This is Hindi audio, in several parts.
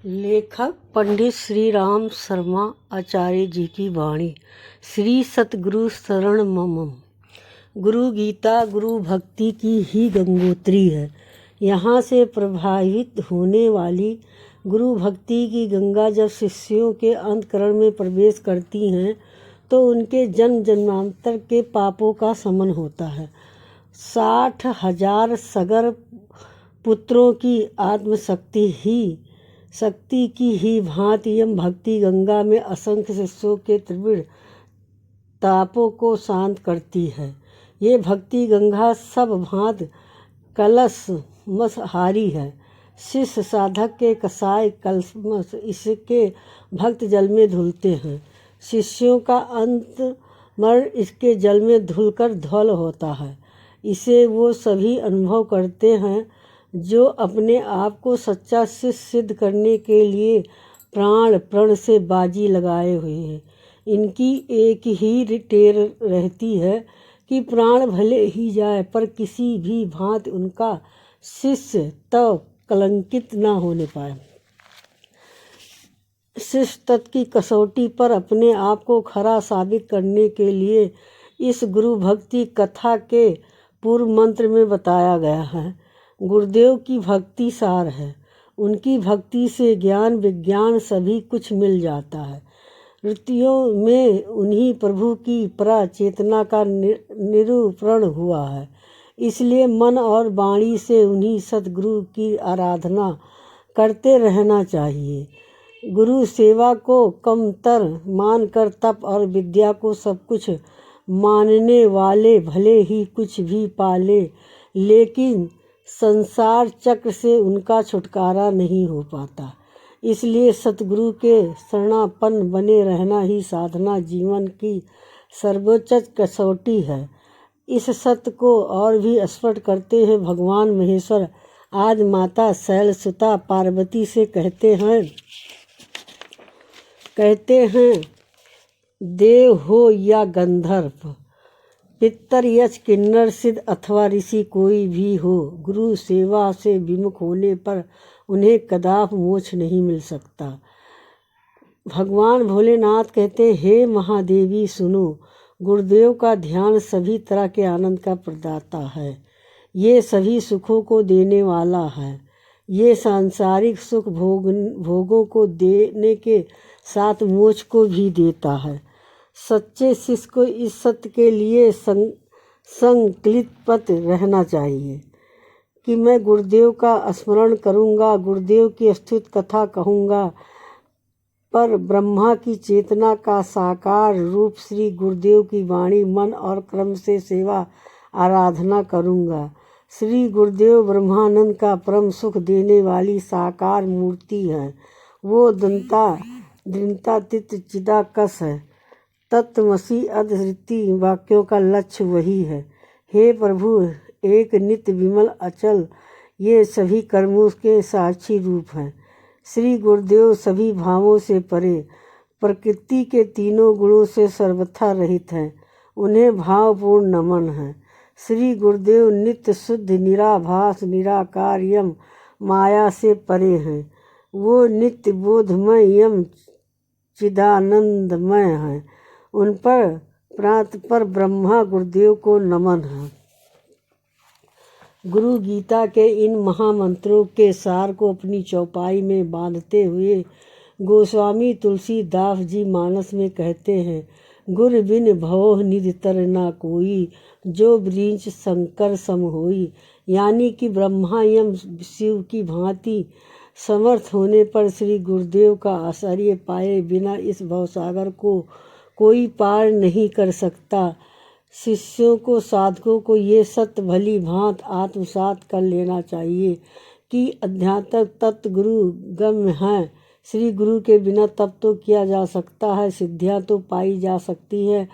लेखक पंडित श्री राम शर्मा आचार्य जी की वाणी। श्री सतगुरु शरण मम। गुरु गीता गुरु भक्ति की ही गंगोत्री है। यहाँ से प्रभावित होने वाली गुरु भक्ति की गंगा जब शिष्यों के अंतकरण में प्रवेश करती हैं तो उनके जन्म जन्मांतर के पापों का शमन होता है। 60,000 सगर पुत्रों की शक्ति की ही भांति यम भक्ति गंगा में असंख्य शिष्यों के त्रिविध तापों को शांत करती है। ये भक्ति गंगा सब भांत कलशमसहारी है। शिष्य साधक के कसाय कलशमस इसके भक्त जल में धुलते हैं। शिष्यों का अंत मरण इसके जल में धुलकर धौल होता है। इसे वो सभी अनुभव करते हैं जो अपने आप को सच्चा शिष्य सिद्ध करने के लिए प्राण प्रण से बाजी लगाए हुए हैं। इनकी एक ही टेर रहती है कि प्राण भले ही जाए पर किसी भी भांति उनका शिष्य तो कलंकित न होने पाए। शिष्य तत्व की कसौटी पर अपने आप को खरा साबित करने के लिए इस गुरु भक्ति कथा के पूर्व मंत्र में बताया गया है। गुरुदेव की भक्ति सार है। उनकी भक्ति से ज्ञान विज्ञान सभी कुछ मिल जाता है। ऋतियों में उन्हीं प्रभु की परा चेतना का निरूपण हुआ है। इसलिए मन और वाणी से उन्हीं सतगुरु की आराधना करते रहना चाहिए। गुरु सेवा को कमतर मानकर तप और विद्या को सब कुछ मानने वाले भले ही कुछ भी पाले, लेकिन संसार चक्र से उनका छुटकारा नहीं हो पाता। इसलिए सतगुरु के शरणापन्न बने रहना ही साधना जीवन की सर्वोच्च कसौटी है। इस सत्य को और भी स्पष्ट करते हैं भगवान महेश्वर आज माता शैलसुता पार्वती से कहते हैं देव हो या गंधर्व, पितर यक्ष किन्नर सिद्ध अथवा ऋषि कोई भी हो, गुरु सेवा से विमुख होने पर उन्हें कदापि मोक्ष नहीं मिल सकता। भगवान भोलेनाथ कहते हे महादेवी सुनो, गुरुदेव का ध्यान सभी तरह के आनंद का प्रदाता है। ये सभी सुखों को देने वाला है। ये सांसारिक सुख भोगों को देने के साथ मोक्ष को भी देता है। सच्चे शिष्य को इस सत्य के लिए संकल्पित रहना चाहिए कि मैं गुरुदेव का स्मरण करूंगा, गुरुदेव की स्तुति कथा कहूँगा, पर ब्रह्मा की चेतना का साकार रूप श्री गुरुदेव की वाणी मन और क्रम से सेवा आराधना करूँगा। श्री गुरुदेव ब्रह्मानंद का परम सुख देने वाली साकार मूर्ति है। वो दृढ़तातीत चिदाकश है। तत्वमसि अद्वितीय वाक्यों का लक्ष्य वही है। हे प्रभु एक नित्य विमल अचल ये सभी कर्मों के साक्षी रूप हैं। श्री गुरुदेव सभी भावों से परे प्रकृति के तीनों गुणों से सर्वथा रहित हैं। उन्हें भावपूर्ण नमन है। श्री गुरुदेव नित्य शुद्ध निराभास निराकार यम माया से परे हैं। वो नित्य बोधमय यम चिदानंदमय हैं। उन पर ब्रह्मा गुरुदेव को नमन है। गुरु गीता के इन महामंत्रों के सार को अपनी चौपाई में बांधते हुए गोस्वामी तुलसीदास जी मानस में कहते हैं गुर बिन भवोह निधि तर ना कोई, जो वृंच शंकर सम होई। यानी कि ब्रह्मा यम शिव की भांति समर्थ होने पर श्री गुरुदेव का आश्रय पाए बिना इस भवसागर को कोई पार नहीं कर सकता। शिष्यों को साधकों को ये सत्य भली भांत आत्मसात कर लेना चाहिए कि अध्यात्म तत्व गुरु गम्य है। श्री गुरु के बिना तप तो किया जा सकता है, सिद्धियां तो पाई जा सकती हैं,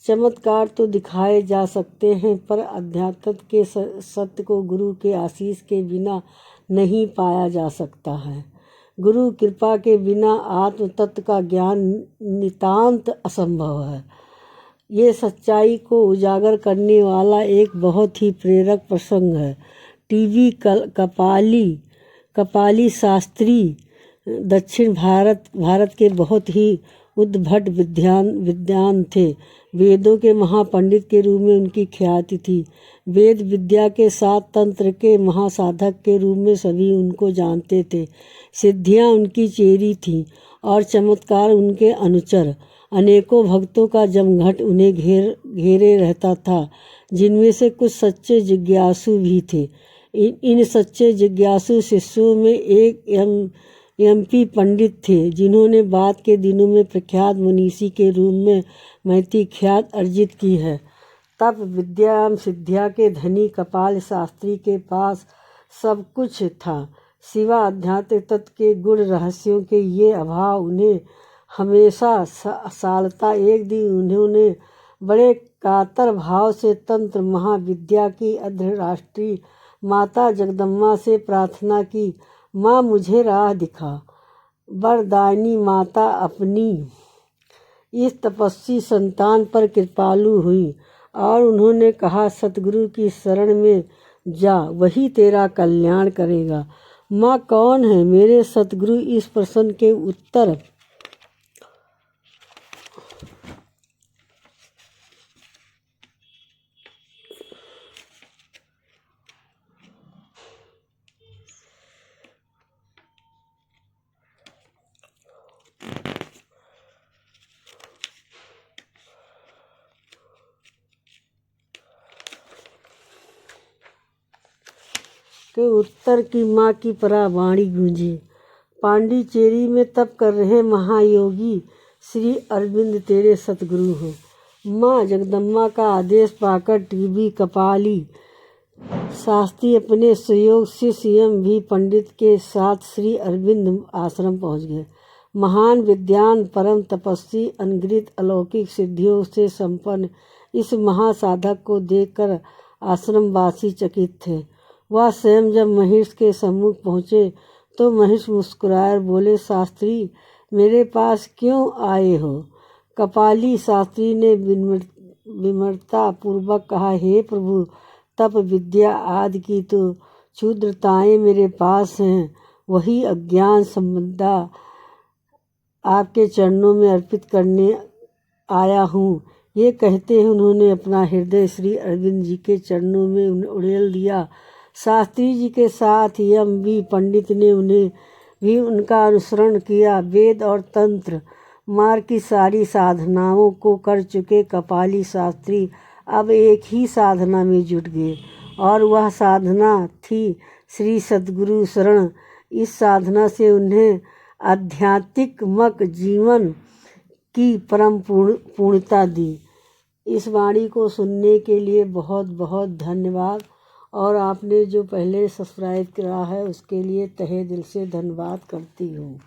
चमत्कार तो दिखाए जा सकते हैं, पर अध्यात्म के सत्य को गुरु के आशीष के बिना नहीं पाया जा सकता है। गुरु कृपा के बिना आत्म तत्व का ज्ञान नितांत असंभव है। ये सच्चाई को उजागर करने वाला एक बहुत ही प्रेरक प्रसंग है। टीवी कपाली शास्त्री दक्षिण भारत के बहुत ही उद्भट विद्वान थे। वेदों के महापंडित के रूप में उनकी ख्याति थी। वेद विद्या के साथ तंत्र के महासाधक के रूप में सभी उनको जानते थे। सिद्धियां उनकी चेरी थीं और चमत्कार उनके अनुचर। अनेकों भक्तों का जमघट उन्हें घेरे रहता था, जिनमें से कुछ सच्चे जिज्ञासु भी थे। इन सच्चे जिज्ञासु शिष्यों में एक एमपी पंडित थे, जिन्होंने बाद के दिनों में प्रख्यात मनीषी के रूप में महती ख्यात अर्जित की है। तप विद्या एवं सिद्धिया के धनी कपाल शास्त्री के पास सब कुछ था, सिवा आध्यात्मिक तत्व के गुण रहस्यों के ये अभाव उन्हें हमेशा सालता। एक दिन उन्होंने बड़े कातर भाव से तंत्र महाविद्या की अर्धराष्ट्रीय माता जगदम्बा से प्रार्थना की, माँ मुझे राह दिखा। वरदायिनी माता अपनी इस तपस्वी संतान पर कृपालु हुई और उन्होंने कहा, सतगुरु की शरण में जा, वही तेरा कल्याण करेगा। माँ कौन है? मेरे सतगुरु इस प्रश्न के उत्तर की माँ की परावाणी गूंजी। पांडिचेरी में तप कर रहे महायोगी श्री अरविंद तेरे सतगुरु हो। माँ जगदम्बा का आदेश पाकर टीबी कपाली शास्त्री अपने सहयोग शिष्य एवं भी पंडित के साथ श्री अरविंद आश्रम पहुँच गए। महान विद्वान परम तपस्वी अनगिनत अलौकिक सिद्धियों से संपन्न इस महासाधक को देखकर आश्रमवासी चकित थे। वह स्वयं जब महेश के सम्मुख पहुँचे तो महेश मुस्कुराए बोले, शास्त्री मेरे पास क्यों आए हो? कपाली शास्त्री ने विनम्रता पूर्वक कहा, हे प्रभु, तप विद्या आदि की तो क्षुद्रताएं मेरे पास हैं, वही अज्ञान संबंधा आपके चरणों में अर्पित करने आया हूँ। ये कहते हैं उन्होंने अपना हृदय श्री अरविंद जी के चरणों में उड़ेल दिया। शास्त्री जी के साथ एम बी पंडित ने उन्हें भी उनका अनुसरण किया। वेद और तंत्र मार्ग की सारी साधनाओं को कर चुके कपाली शास्त्री अब एक ही साधना में जुट गए और वह साधना थी श्री सद्गुरु शरण। इस साधना से उन्हें आध्यात्मिक जीवन की परम पूर्णता दी। इस वाणी को सुनने के लिए बहुत बहुत धन्यवाद और आपने जो पहले सब्सक्राइब करा है उसके लिए तहे दिल से धन्यवाद करती हूँ।